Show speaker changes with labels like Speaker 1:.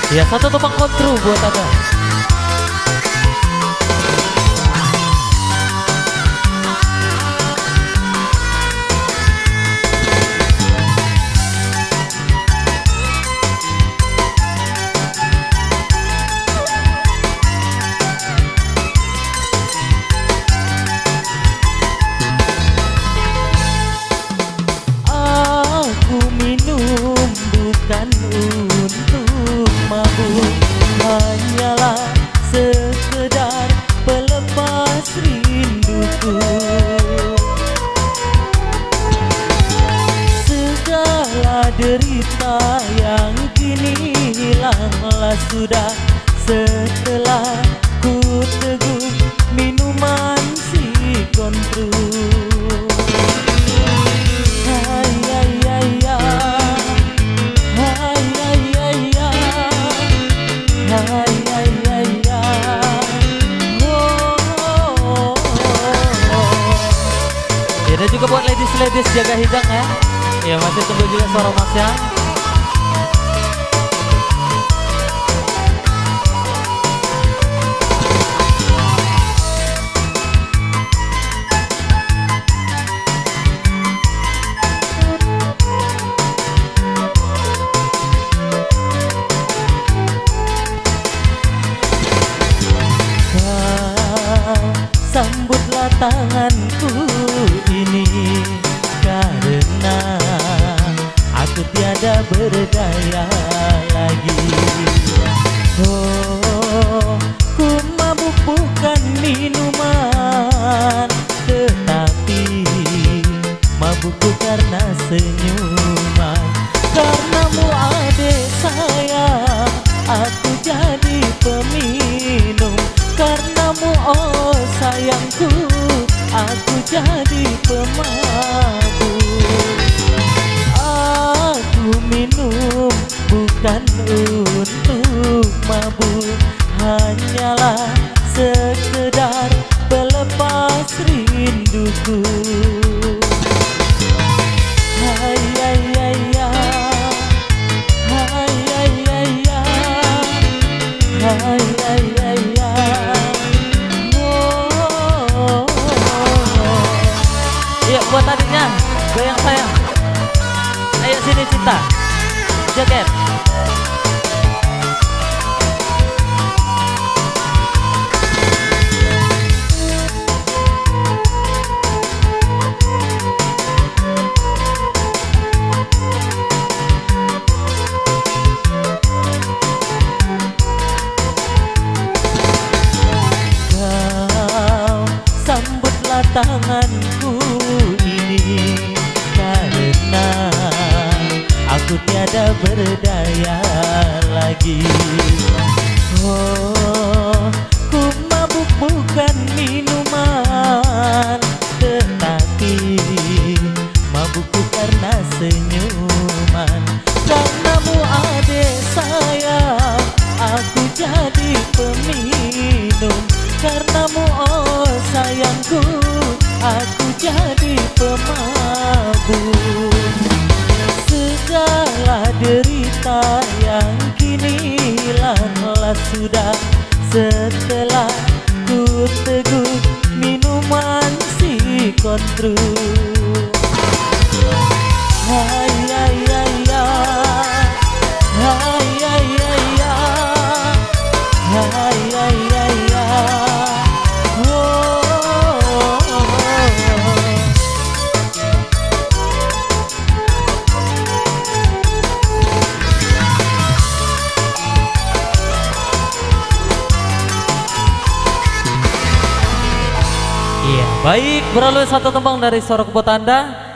Speaker 1: Ya, satu tumpang kontru buat Anda.
Speaker 2: Aku minum bukan untuk mabuk, hanyalah sekedar pelepas rinduku. Segala derita yang kini hilanglah sudah setelah ku teguh minuman si kontru.
Speaker 1: Dan juga buat ladies jaga hidang ya. Ya, masih tunggu juga suara masnya.
Speaker 2: Sambutlah tanganku ini, karena aku tiada berdaya lagi. Oh, ku mabuk bukan minuman, tetapi mabukku karena senyuman. Karenamu adik sayang, aku jadi peminum. Karenamu oh sayangku, aku jadi pemabuk. Aku minum bukan untuk mabuk, hanyalah sekedar pelepas rinduku. Hai hai hai hai hai hai hai hai.
Speaker 1: Iya, buat adiknya, goyang sayang. Ayo sini cinta, joget.
Speaker 2: Kau sambutlah tanganku ini, karena aku tiada berdaya lagi. Oh, ku mabuk bukan minuman, tetapi mabukku karena senyuman. Karenamu adik sayang, aku jadi peminum. Karenamu oh sayangku, aku jadi pemabuk. Segala derita yang kini hilanglah sudah setelah ku teguh minuman si kontru. Hai hai hai hai hai hai hai hai.
Speaker 1: Baik, berlalu satu tembang dari suara kebut Anda.